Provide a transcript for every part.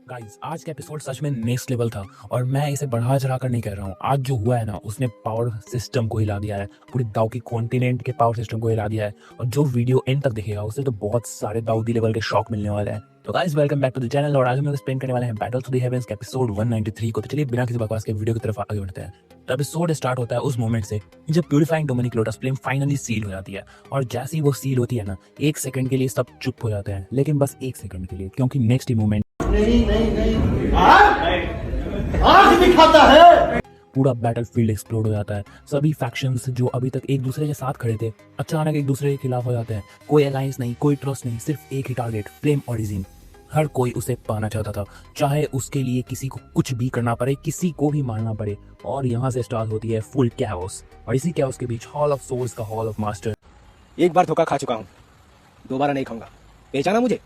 Guys आज का episode सच में नेक्स्ट लेवल था और मैं इसे बढ़ा चढ़ा कर नहीं कह रहा हूँ। आज जो हुआ है ना उसने पावर सिस्टम को हिला दिया है, पूरी दाव की कॉन्टिनेंट के पावर सिस्टम को हिला दिया है। और जो वीडियो एंड तक देखेगा उसे तो बहुत सारे दाऊदी लेवल के शॉक मिलने वाले हैं। तो guys welcome back to the channel और आज हम लोग स्पेंड करने वाले हैं बैटल टू द हेवेंस के एपिसोड 193 को। तो चलिए बिना किसी बकवास के वीडियो की तरफ आगे बढ़ते हैं। तो एपिसोड स्टार्ट होता है उस मोमेंट से जब purifying demonic lotus flame finally seal हो जाती है। और जैसे ही वो सील होती है ना, एक सेकंड के लिए सब चुप हो जाते हैं, लेकिन बस एक सेकंड के लिए, क्योंकि नेक्स्ट ही मोमेंट नहीं नहीं नहीं आग दिखाता है। पूरा बैटलफील्ड एक्सप्लोड हो जाता है। सभी फैक्शंस जो अभी तक एक दूसरे के साथ खड़े थे अचानक एक दूसरे के खिलाफ हो जाते हैं। कोई अलायंस नहीं, कोई ट्रस्ट नहीं, सिर्फ एक ही टारगेट, फ्लेम ओरिजिन। हर कोई उसे पाना चाहता था, चाहे उसके लिए किसी को कुछ भी करना पड़े, किसी को भी मारना पड़े। और यहाँ से स्टार्ट होती है फुल कैओस। और इसी कैओस के बीच हॉल ऑफ सोल्स का हॉल ऑफ मास्टर। एक बार धोखा खा चुका हूँ, दोबारा नहीं खाऊंगा। पहचाना मुझे?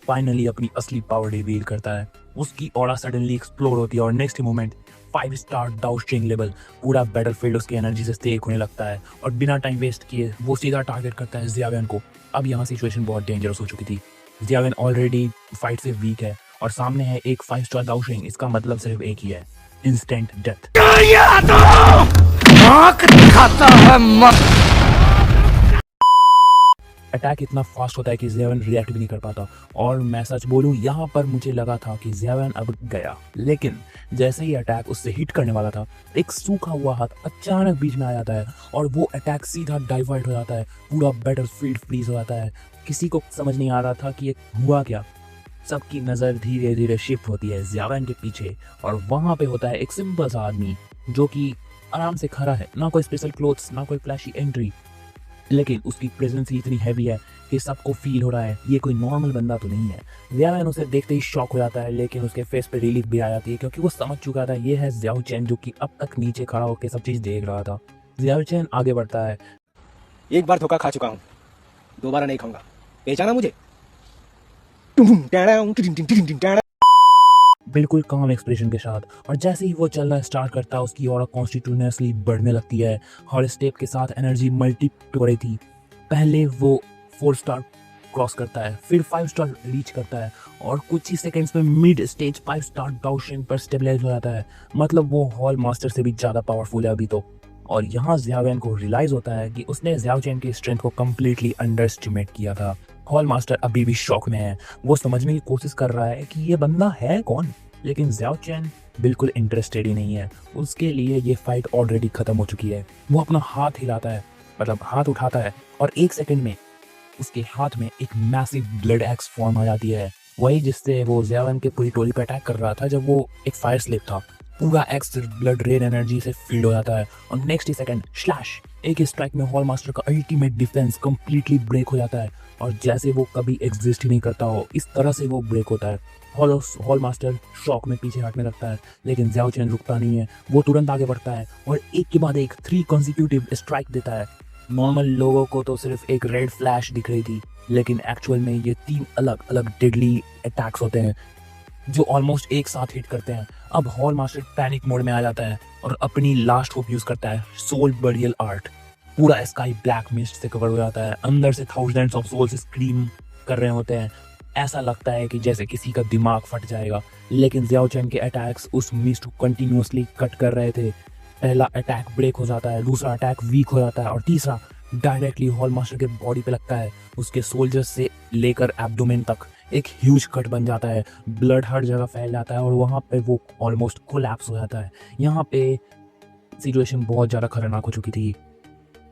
फाइनली अपनी असली पावर रिवील करता है। उसकी ऑरा सडनली एक्सप्लोड होती है और नेक्स्ट मोमेंट 5 स्टार दाउस्ट्रिंग लेवल पूरा बैटलफील्ड उसकी एनर्जी से स्टेक होने लगता है। और बिना टाइम वेस्ट किए वो सीधा टारगेट करता है ज़ियावेन को। अब यहाँ सिचुएशन बहुत डेंजरस हो चुकी थी। ज़ियावेन ऑलरेडी फाइट से वीक है और सामने है एक 5 स्टार दाउस्ट्रिंग। इसका मतलब सिर्फ एक ही है, इंस्टेंट डेथ। अटैक इतना फास्ट होता है कि ज़ियावेन रिएक्ट भी नहीं कर पाता। और मैं सच बोलूं, यहाँ पर मुझे लगा था कि ज़ियावेन अब गया, लेकिन जैसे ही अटैक उससे हिट करने वाला था, एक सूखा हुआ हाथ अचानक बीच में आ जाता है और वो अटैक सीधा डाइवर्ट हो जाता है। पूरा बैटलफील्ड फ्रीज हो जाता है। किसी को समझ नहीं आ रहा था कि ये हुआ क्या। सबकी नज़र धीरे धीरे शिफ्ट होती है ज़ियावेन के पीछे और वहाँ पे होता है एक सिंपल सा आदमी जो कि आराम से खड़ा है। ना कोई स्पेशल क्लोथ्स, ना कोई फ्लैशी एंट्री, लेकिन उसकी प्रेजेंस ही इतनी हैवी है कि सबको फील हो रहा है ये कोई नॉर्मल बंदा तो नहीं है। ज़ियावेन उसे देखते ही शॉक हो जाता है, लेकिन उसके फेस पे रिलीफ भी आ जाती है क्योंकि वो समझ चुका था ये है ज़ियाओ चैन, जो कि अब तक नीचे खड़ा होकर सब चीज़ देख रहा था। ज़ियाओ चैन आगे बढ़ता है। एक बार धोखा खा चुका हूँ, दोबारा नहीं खाऊंगा। पहचाना मुझे? बिल्कुल काम एक्सप्रेशन के साथ। और जैसे ही वो चलना स्टार्ट करता है उसकी ऑरा कॉन्स्टिट्यूशनली बढ़ने लगती है। हर स्टेप के साथ एनर्जी मल्टीप्लाई हो रही थी। पहले वो 4 स्टार क्रॉस करता है, फिर 5 स्टार रीच करता है और कुछ ही सेकंड्स में मिड स्टेज 5 स्टार दाउशिंग पर स्टेबलाइज हो जाता है। मतलब वो हॉल मास्टर से भी ज़्यादा पावरफुल है अभी तो। और यहाँ ज़ियावेन को रियलाइज होता है कि उसने ज़ियाओ चैन की स्ट्रेंथ को कम्प्लीटली अंडर एस्टिमेट किया था। हॉल मास्टर अभी भी शॉक में है। वो समझने की कोशिश कर रहा है कि ये बंदा है कौन, लेकिन ज़ियाओ चैन बिल्कुल इंटरेस्टेड ही नहीं है। उसके लिए ये फाइट ऑलरेडी खत्म हो चुकी है। वो अपना हाथ हिलाता है, मतलब हाथ उठाता है, और एक सेकंड में उसके हाथ में एक मैसिव ब्लड एक्स फॉर्म आ जाती है, वही जिससे वो ज़ियावेन के पूरी टोली पे अटैक कर रहा था जब वो एक फायर स्लेव था। पूरा एक्स ब्लड रेड एनर्जी से फील्ड हो जाता है और नेक्स्ट ही सेकंड स्लैश, एक ही स्ट्राइक में हॉल मास्टर का अल्टीमेट डिफेंस कंप्लीटली ब्रेक हो जाता है। और जैसे वो कभी एग्जिस्ट ही नहीं करता हो, इस तरह से वो ब्रेक होता है। हॉल मास्टर शॉक में पीछे हटने लगता है, लेकिन ज़ियाओ चैन रुकता नहीं है। वो तुरंत आगे बढ़ता है और एक के बाद एक 3 कंसेक्यूटिव स्ट्राइक देता है। नॉर्मल लोगों को तो सिर्फ एक रेड फ्लैश दिख रही थी, लेकिन एक्चुअल में ये 3 अलग अलग डेडली अटैक्स होते हैं जो ऑलमोस्ट एक साथ हिट करते हैं। अब हॉल मास्टर पैनिक मोड में आ जाता है और अपनी लास्ट होप यूज करता है, सोल बरियल आर्ट। पूरा स्काई ब्लैक मिस्ट से कवर हो जाता है। अंदर से थाउजेंड्स ऑफ सोल्स स्क्रीम कर रहे होते हैं। ऐसा लगता है कि जैसे किसी का दिमाग फट जाएगा, लेकिन ज़ियाओ चैन के अटैक्स उस मिस्ट को कंटिन्यूअसली कट कर रहे थे। पहला अटैक ब्रेक हो जाता है, दूसरा अटैक वीक हो जाता है और तीसरा डायरेक्टली हॉल मास्टर के बॉडी पे लगता है। उसके सोल्जर्स से लेकर एब्डोमेन तक एक ह्यूज कट बन जाता है। ब्लड हर जगह फैल जाता है और वहाँ पे वो ऑलमोस्ट कोलैप्स हो जाता है। यहाँ पे सिचुएशन बहुत ज़्यादा खतरनाक हो चुकी थी।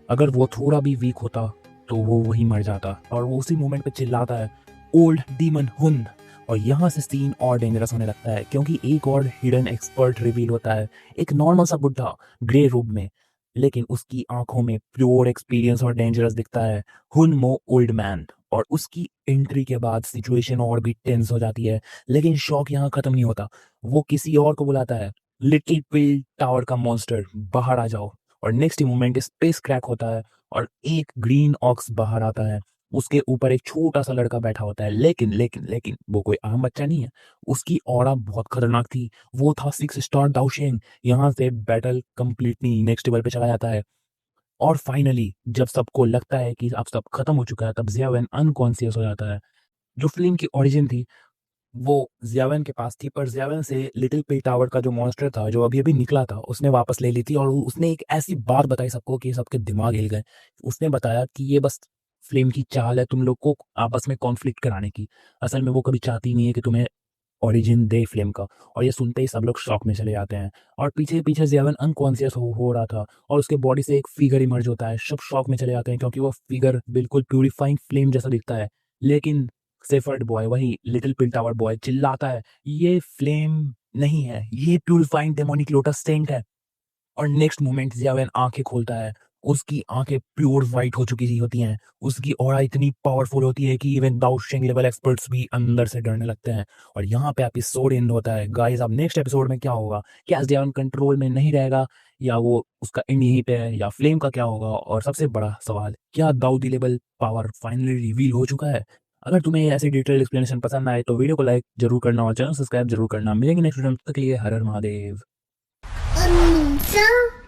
अगर वो थोड़ा भी वीक होता तो वो वहीं मर जाता। और वो उसी मोमेंट पे चिल्लाता है, ओल्ड डीमन हुन। और यहाँ से सीन और डेंजरस होने लगता है क्योंकि एक और हिडन एक्सपर्ट रिवील होता है। एक नॉर्मल सा बुड्ढा ग्रे रूप में, लेकिन उसकी आंखों में प्योर एक्सपीरियंस और डेंजरस दिखता है, हुन मो ओल्ड मैन। और उसकी एंट्री के बाद सिचुएशन और भी टेंस हो जाती है, लेकिन शॉक यहाँ खत्म नहीं होता। वो किसी और को बुलाता है, लिटिल पिल टावर का मॉन्स्टर बाहर आ जाओ। और नेक्स्ट मोमेंट स्पेस क्रैक होता है और एक ग्रीन ऑक्स बाहर आता है। उसके ऊपर एक छोटा सा लड़का बैठा होता है, लेकिन लेकिन लेकिन वो कोई आम बच्चा नहीं है। उसकी ऑरा बहुत खतरनाक थी। वो था 6 स्टार दाउशेंग। यहाँ से बैटल कंप्लीटली नेक्स्ट लेवल पे चला जाता है। और फाइनली जब सबको लगता है कि अब सब खत्म हो चुका है, तब जियावेन अनकॉन्शियस हो जाता है। जो फ्लेम की ओरिजिन थी वो जियावेन के पास थी, पर जियावेन से लिटिल पिग टावर का जो मॉन्स्टर था जो अभी अभी निकला था उसने वापस ले ली थी, और उसने एक ऐसी बात बताई सबको कि सबके दिमाग हिल गए। उसने बताया कि ये बस फ्लेम की चाल है तुम लोग को आपस में कॉन्फ्लिक्ट कराने की। असल में वो कभी चाहती नहीं है कि तुम्हें ओरिजिन दे फ्लेम का। और ये सुनते ही सब लोग शॉक में चले जाते हैं, और पीछे पीछे जियावेन अनकॉन्शियस हो रहा था, और उसके बॉडी से एक फिगर इमर्ज होता है। सब शॉक में चले जाते हैं क्योंकि वो फिगर बिल्कुल प्यूरिफाइंग फ्लेम जैसा दिखता है। लेकिन सेफर्ड बॉय, वही लिटिल पिग टावर बॉय, चिल्लाता है ये फ्लेम नहीं है, ये प्यूरिफाइंग डेमोनिक लोटस सेंट है। और नेक्स्ट मोमेंट जियावेन आंखें खोलता है, उसकी आंखें प्योर वाइट हो चुकी सी होती हैं, उसकी ऑरा इतनी पावरफुल होती है कि इवन दाउशिंग लेवल एक्सपर्ट्स भी अंदर से डरने लगते हैं। और यहाँ पे एपिसोड एंड होता है। गाइस अब नेक्स्ट एपिसोड में क्या होगा? क्या जियावेन कंट्रोल में नहीं रहेगा, या वो उसका एंड यहीं पे है, या फ्लेम का क्या होगा? और सबसे बड़ा सवाल, क्या Dawoodi level power finally reveal हो चुका है? अगर तुम्हें ऐसी डिटेल एक्सप्लेनेशन पसंद आए तो वीडियो को लाइक जरूर करना और चैनल सब्सक्राइब जरूर करना। मिलेंगे नेक्स्ट वीडियो में, तब तक के लिए हर हर महादेव। Anita.